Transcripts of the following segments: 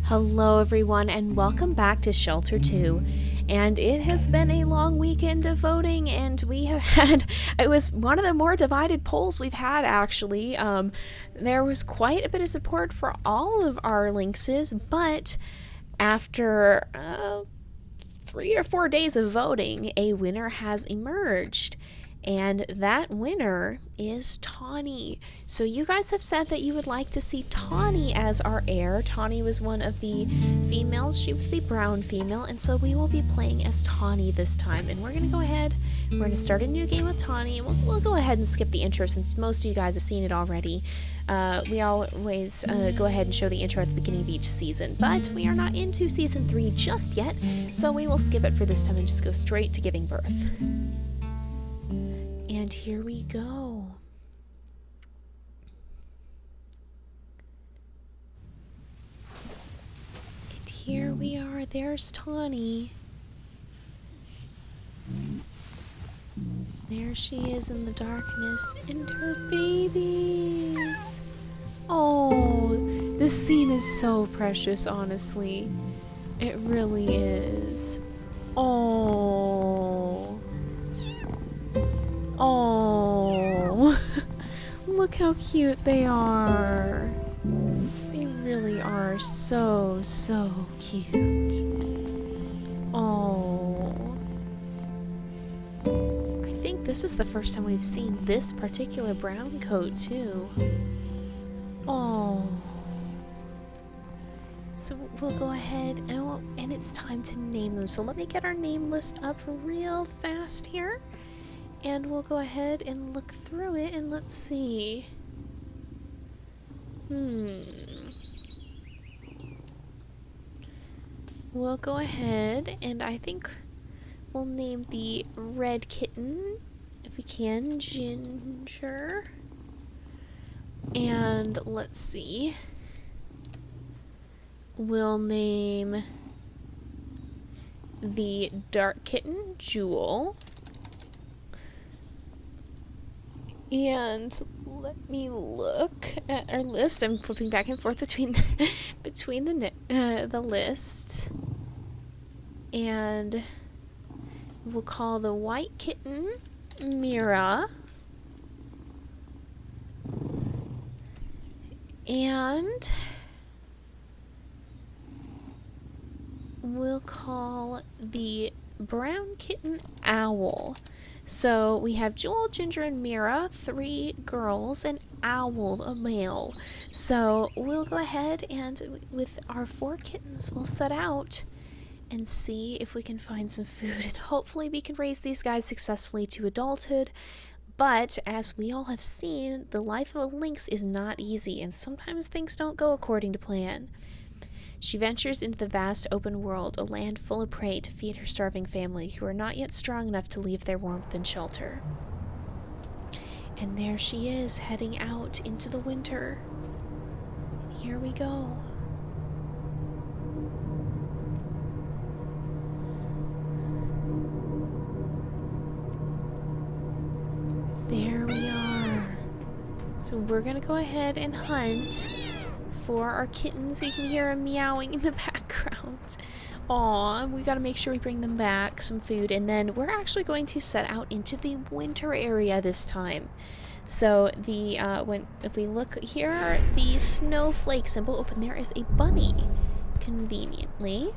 Hello everyone and welcome back to Shelter 2. And it has been a long weekend of voting, and we have had, it was one of the more divided polls we've had actually. There was quite a bit of support for all of our lynxes, but after 3 or 4 days of voting, a winner has emerged. And that winner is Tawny. So you guys have said that you would like to see Tawny as our heir. Tawny was one of the females. She was the brown female, and so we will be playing as Tawny this time. And we're going to go ahead, we're going to start a new game with Tawny. We'll go ahead and skip the intro since most of you guys have seen it already. We always go ahead and show the intro at the beginning of each season, but we are not into season 3 just yet, so we will skip it for this time and just go straight to giving birth. And here we go. And here we are. There's Tawny. There she is in the darkness, and her babies. Oh, this scene is so precious, honestly. It really is. Oh. Oh, look how cute they are. They really are so cute. Oh. I think this is the first time we've seen this particular brown coat too. Oh. So we'll go ahead and it's time to name them. So let me get our name list up real fast here. And we'll go ahead and look through it and let's see. We'll go ahead and I think we'll name the red kitten, if we can, Ginger. And let's see. We'll name the dark kitten, Jewel. And let me look at our list. I'm flipping back and forth between the list. And we'll call the white kitten Mira. And we'll call the brown kitten Owl. So we have Jewel, Ginger, and Mira, 3 girls, and Owl, a male. So we'll go ahead and with our 4 kittens, we'll set out and see if we can find some food. And hopefully we can raise these guys successfully to adulthood. But as we all have seen, the life of a lynx is not easy, and sometimes things don't go according to plan. She ventures into the vast open world, a land full of prey, to feed her starving family, who are not yet strong enough to leave their warmth and shelter. And there she is, heading out into the winter. And here we go. There we are. So we're gonna go ahead and hunt for our kittens. You can hear them meowing in the background. Aw, we gotta make sure we bring them back some food, and then we're actually going to set out into the winter area this time. So the if we look here, the snowflake symbol open, there is a bunny, conveniently.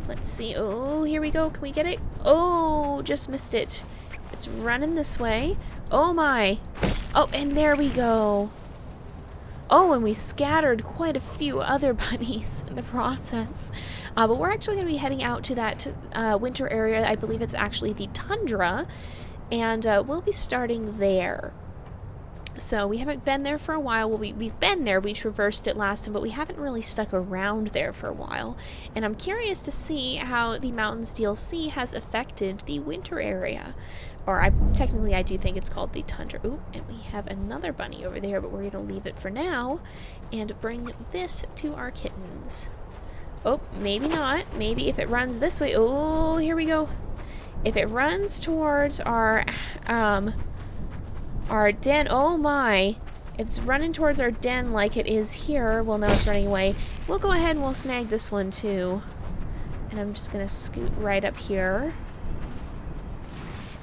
Let's see. Oh, here we go. Can we get it? Oh, just missed it. It's running this way. Oh my. Oh, and there we go. Oh, and we scattered quite a few other bunnies in the process. But we're actually going to be heading out to that winter area. I believe it's actually the tundra. And we'll be starting there. So we haven't been there for a while. Well, we've been there. We traversed it last time, but we haven't really stuck around there for a while. And I'm curious to see how the Mountains DLC has affected the winter area. Or technically I do think it's called the tundra. Ooh, and we have another bunny over there, but we're going to leave it for now and bring this to our kittens. Oh, maybe not. Maybe if it runs this way. Oh, here we go. If it runs towards our den, oh my. If it's running towards our den like it is here, well, now it's running away. We'll go ahead and we'll snag this one too. And I'm just gonna scoot right up here.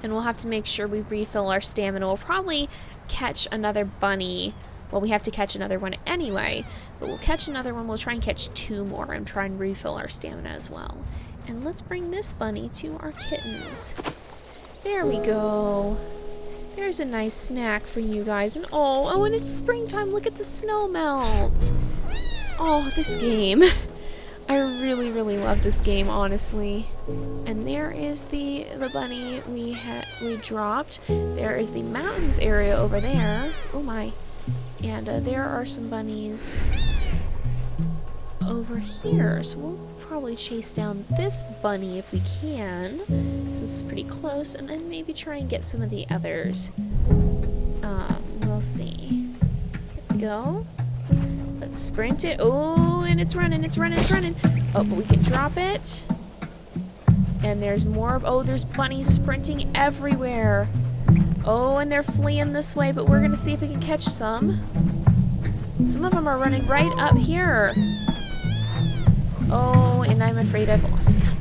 And we'll have to make sure we refill our stamina. We'll probably catch another bunny. Well, we have to catch another one anyway, but we'll catch another one. We'll try and catch 2 more and try and refill our stamina as well. And let's bring this bunny to our kittens. There we go. There's a nice snack for you guys. And oh, and it's springtime. Look at the snow melt. Oh, this game. I really, really love this game, honestly. And there is the bunny we dropped. There is the mountains area over there. Oh my. And there are some bunnies over here. So we'll probably chase down this bunny if we can, since it's pretty close, and then maybe try and get some of the others. We'll see. There we go. Let's sprint it. Oh, and it's running, it's running, it's running. Oh, but we can drop it. And there's more. Oh, there's bunnies sprinting everywhere. Oh, and they're fleeing this way, but we're going to see if we can catch some. Some of them are running right up here. Oh, and I'm afraid I've lost them.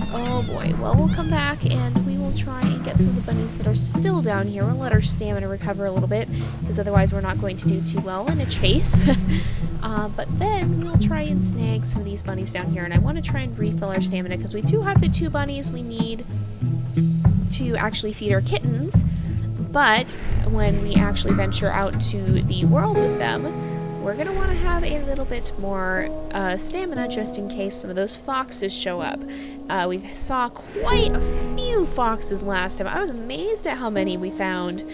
Oh boy. Well, we'll come back and we will try and get some of the bunnies that are still down here. We'll let our stamina recover a little bit, because otherwise we're not going to do too well in a chase. But then we'll try and snag some of these bunnies down here, and I want to try and refill our stamina, because we do have the 2 bunnies we need to actually feed our kittens. But when we actually venture out to the world with them, we're going to want to have a little bit more stamina, just in case some of those foxes show up. We saw quite a few foxes last time. I was amazed at how many we found.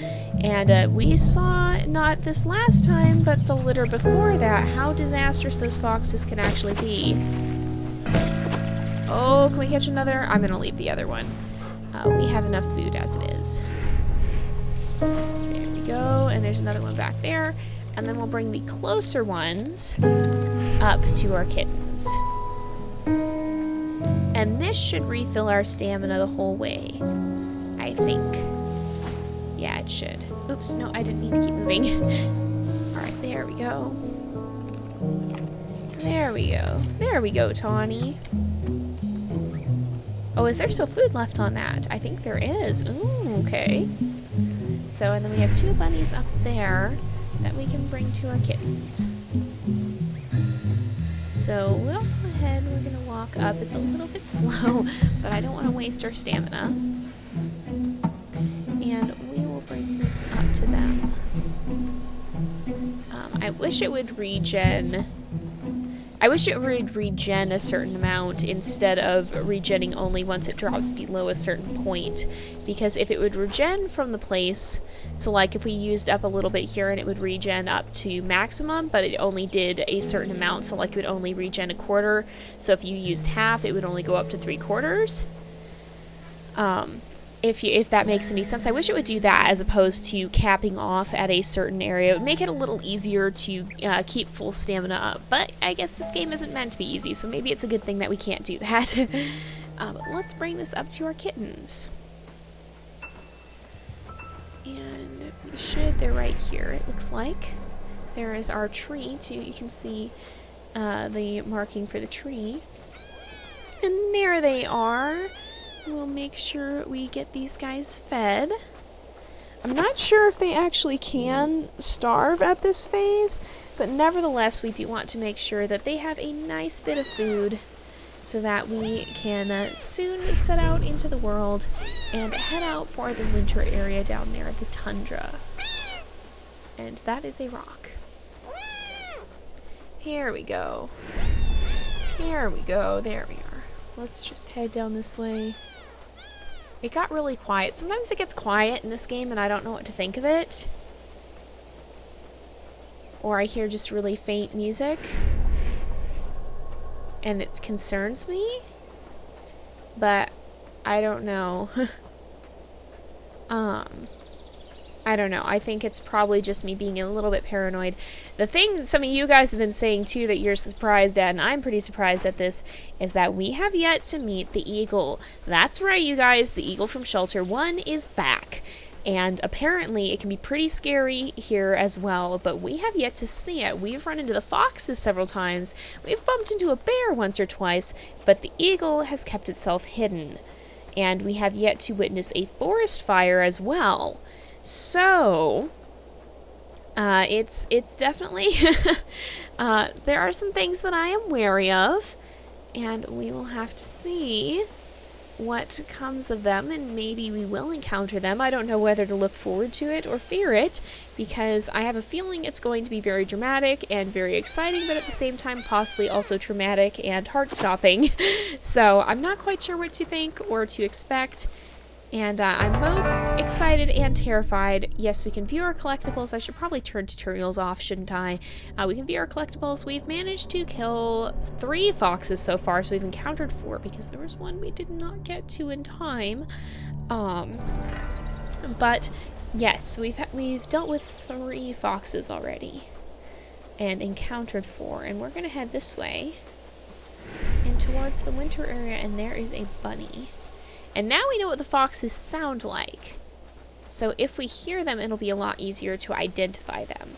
And we saw, not this last time, but the litter before that, how disastrous those foxes can actually be. Oh, can we catch another? I'm going to leave the other one. We have enough food as it is. There we go. And there's another one back there. And then we'll bring the closer ones up to our kittens. And this should refill our stamina the whole way, I think. Yeah, it should. Oops, no, I didn't mean to keep moving. Alright, there we go. There we go. There we go, Tawny. Oh, is there still food left on that? I think there is. Ooh, okay. So, and then we have 2 bunnies up there that we can bring to our kittens. So we'll go ahead, we're going to walk up. It's a little bit slow, but I don't want to waste our stamina. And we will bring this up to them. I wish it would regen. I wish it would regen a certain amount instead of regenning only once it drops below a certain point. Because if it would regen from the place, so like if we used up a little bit here and it would regen up to maximum, but it only did a certain amount, so like it would only regen a quarter. So if you used half, it would only go up to 3/4. If that makes any sense. I wish it would do that as opposed to capping off at a certain area. It would make it a little easier to keep full stamina up. But I guess this game isn't meant to be easy, so maybe it's a good thing that we can't do that. But let's bring this up to our kittens. And we should, they're right here, it looks like. There is our tree, too. You can see the marking for the tree. And there they are. We'll make sure we get these guys fed. I'm not sure if they actually can starve at this phase, but nevertheless we do want to make sure that they have a nice bit of food so that we can soon set out into the world and head out for the winter area down there, the tundra. And that is a rock. Here we go. Here we go. There we are. Let's just head down this way. It got really quiet. Sometimes it gets quiet in this game and I don't know what to think of it. Or I hear just really faint music. And it concerns me. But I don't know. I don't know. I think it's probably just me being a little bit paranoid. The thing some of you guys have been saying too that you're surprised at, and I'm pretty surprised at this, is that we have yet to meet the eagle. That's right, you guys. The eagle from Shelter 1 is back. And apparently it can be pretty scary here as well, but we have yet to see it. We've run into the foxes several times. We've bumped into a bear once or twice, but the eagle has kept itself hidden. And we have yet to witness a forest fire as well. So, it's definitely, there are some things that I am wary of, and we will have to see what comes of them, and maybe we will encounter them. I don't know whether to look forward to it or fear it, because I have a feeling it's going to be very dramatic and very exciting, but at the same time possibly also traumatic and heart-stopping. So I'm not quite sure what to think or to expect, and I'm both excited and terrified. Yes, we can view our collectibles. I should probably turn tutorials off, shouldn't I? We can view our collectibles. We've managed to kill 3 foxes so far, so we've encountered 4 because there was one we did not get to in time. But yes, we've dealt with 3 foxes already and encountered 4, and we're gonna head this way and towards the winter area, and there is a bunny. And now we know what the foxes sound like. So if we hear them, it'll be a lot easier to identify them.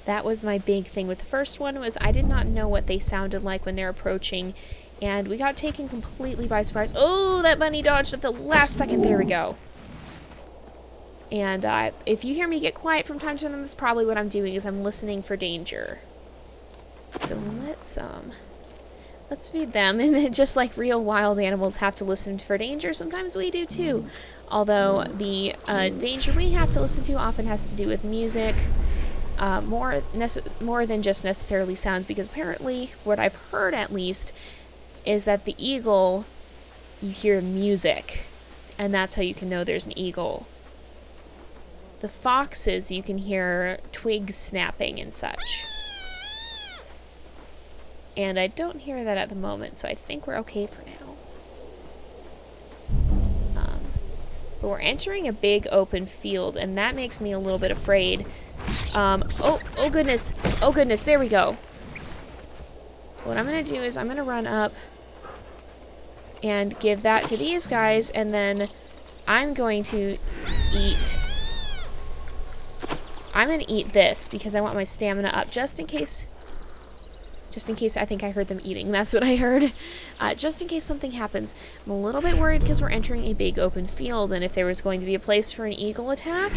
That was my big thing with the first one, was I did not know what they sounded like when they're approaching, and we got taken completely by surprise. Oh, that bunny dodged at the last second. There we go. And if you hear me get quiet from time to time, that's probably what I'm doing, is I'm listening for danger. So let's feed them, and just like real wild animals have to listen for danger, sometimes we do too. Although the danger we have to listen to often has to do with music, more than just necessarily sounds, because apparently, what I've heard at least, is that the eagle, you hear music, and that's how you can know there's an eagle. The foxes, you can hear twigs snapping and such. And I don't hear that at the moment, so I think we're okay for now. But we're entering a big open field, and that makes me a little bit afraid. Oh goodness, there we go. What I'm gonna do is I'm gonna run up and give that to these guys, and then I'm going to eat this, because I want my stamina up, just in case I think I heard them eating. That's what I heard. Just in case something happens. I'm a little bit worried because we're entering a big open field, and if there was going to be a place for an eagle attack,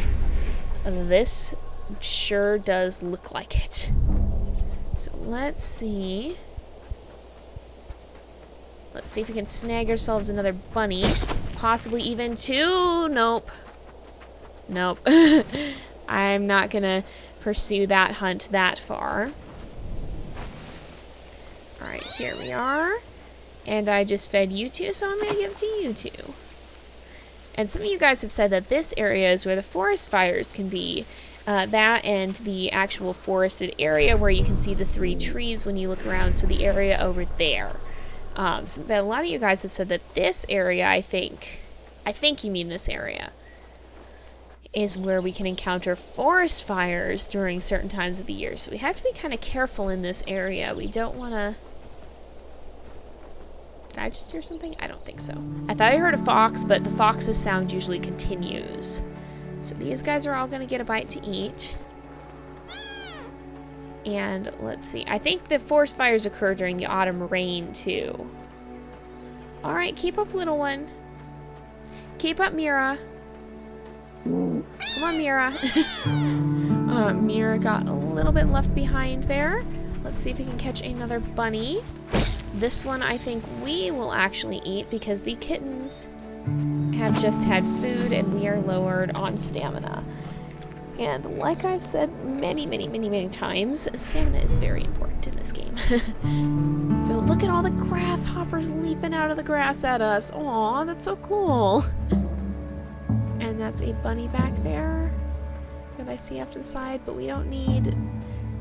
this sure does look like it. So let's see. Let's see if we can snag ourselves another bunny. Possibly even 2. Nope. I'm not gonna pursue that hunt that far. Alright, here we are. And I just fed you 2, so I'm going to give it to you 2. And some of you guys have said that this area is where the forest fires can be. That and the actual forested area where you can see the 3 trees when you look around, so the area over there. But a lot of you guys have said that this area, I think you mean this area, is where we can encounter forest fires during certain times of the year. So we have to be kind of careful in this area. We don't want to... Did I just hear something? I don't think so. I thought I heard a fox, but the fox's sound usually continues. So these guys are all going to get a bite to eat. And let's see. I think the forest fires occur during the autumn rain, too. Alright, keep up, little one. Keep up, Mira. Come on, Mira. Mira got a little bit left behind there. Let's see if we can catch another bunny. This one I think we will actually eat because the kittens have just had food and we are lowered on stamina. And like I've said many times, stamina is very important in this game. So look at all the grasshoppers leaping out of the grass at us. Aw, that's so cool. And that's a bunny back there that I see off to the side, but we don't need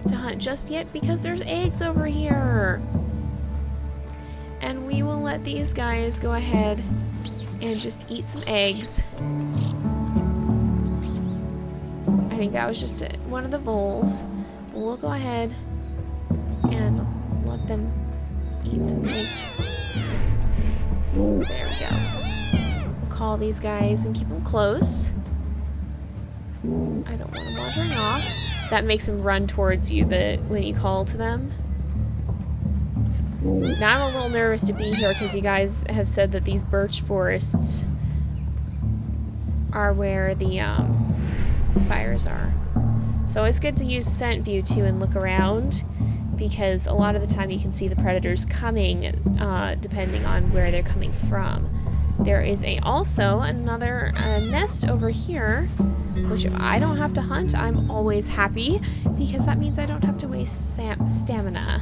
to hunt just yet because there's eggs over here. And we will let these guys go ahead and just eat some eggs. I think that was just one of the bowls. We'll go ahead and let them eat some eggs. There we go. We'll call these guys and keep them close. I don't want them wandering off. That makes them run towards you when you call to them. Now I'm a little nervous to be here because you guys have said that these birch forests are where the fires are. So it's good to use scent view too and look around, because a lot of the time you can see the predators coming depending on where they're coming from. There is also another nest over here, which I don't have to hunt. I'm always happy because that means I don't have to waste stamina.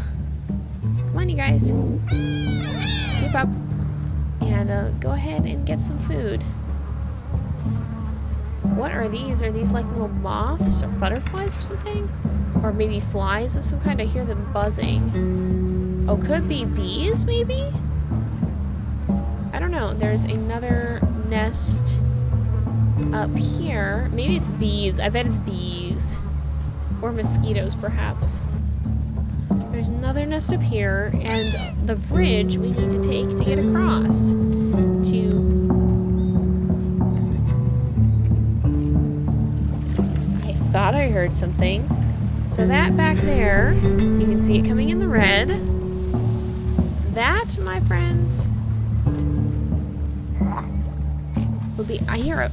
Come on, you guys. Keep up. And go ahead and get some food. What are these? Are these like little moths or butterflies or something? Or maybe flies of some kind? I hear them buzzing. Oh, could be bees, maybe? I don't know. There's another nest up here. Maybe it's bees. I bet it's bees. Or mosquitoes, perhaps. There's another nest up here, and the bridge we need to take to get across to... I thought I heard something. So that back there, you can see it coming in the red. That, my friends, would be... I hear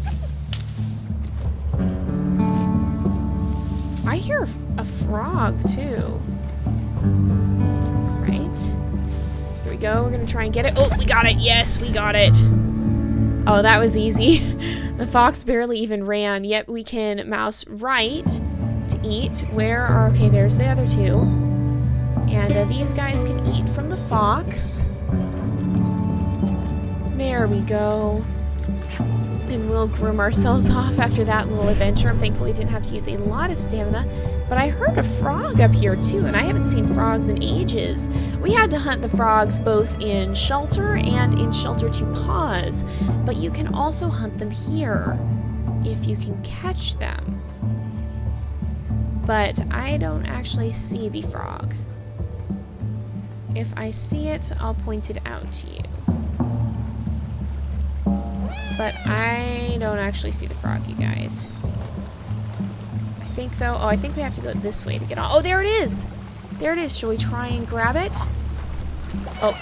a frog, too. Right? Here we go. We're gonna try and get it. Oh, we got it. Yes, we got it. Oh, that was easy. The fox barely even ran, yet we can mouse right to eat. Where are... Okay, there's the other two. And these guys can eat from the fox. There we go. And we'll groom ourselves off after that little adventure. I'm thankful we didn't have to use a lot of stamina. But I heard a frog up here too, and I haven't seen frogs in ages. We had to hunt the frogs both in shelter and in shelter to pause. But you can also hunt them here if you can catch them. But I don't actually see the frog. If I see it, I'll point it out to you. But I don't actually see the frog, you guys. I think, though... Oh, I think we have to go this way to get on. Oh, there it is! There it is. Shall we try and grab it? Oh.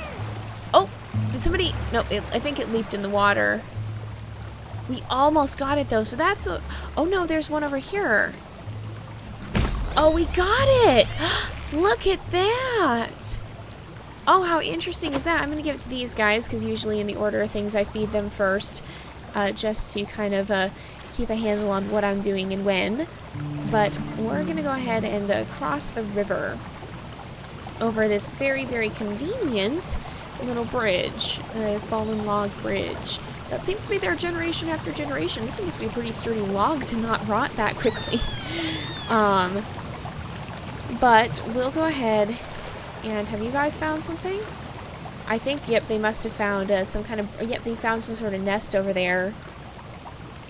Oh! Did somebody... No, I think it leaped in the water. We almost got it, though. So that's a... Oh, no, there's one over here. Oh, we got it! Look at that! Oh, how interesting is that? I'm going to give it to these guys, because usually in the order of things I feed them first, just to kind of keep a handle on what I'm doing and when. But we're going to go ahead and cross the river over this very, very convenient little bridge, fallen log bridge. That seems to be there generation after generation. This seems to be a pretty sturdy log to not rot that quickly. But we'll go ahead... And have you guys found something? I think, yep, they must have found some kind of... Yep, they found some sort of nest over there.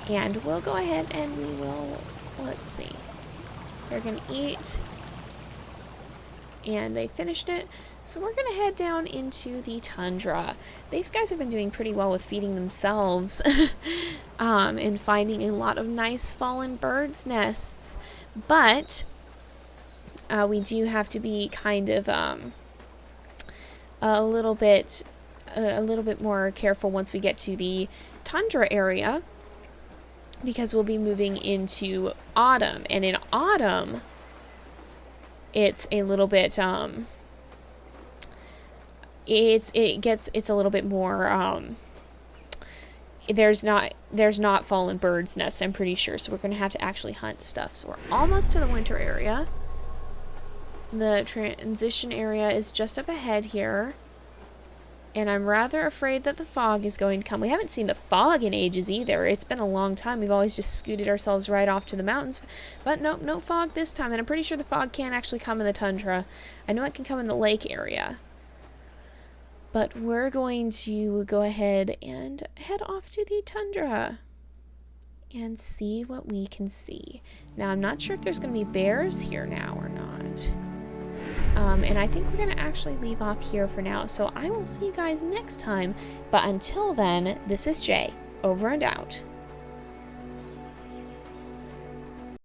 And we'll go ahead and we will... Let's see. They're going to eat. And they finished it. So we're going to head down into the tundra. These guys have been doing pretty well with feeding themselves. And finding a lot of nice fallen birds' nests. But... we do have to be kind of a little bit more careful once we get to the tundra area, because we'll be moving into autumn, and in autumn it's a little bit it's a little bit more there's not fallen birds' nest, I'm pretty sure, so we're gonna have to actually hunt stuff. So we're almost to the winter area. The transition area is just up ahead here. And I'm rather afraid that the fog is going to come. We haven't seen the fog in ages either. It's been a long time. We've always just scooted ourselves right off to the mountains. But nope, no fog this time. And I'm pretty sure the fog can't actually come in the tundra. I know it can come in the lake area. But we're going to go ahead and head off to the tundra and see what we can see. Now, I'm not sure if there's going to be bears here now or not. And I think we're going to actually leave off here for now. So I will see you guys next time. But until then, this is Jay, over and out.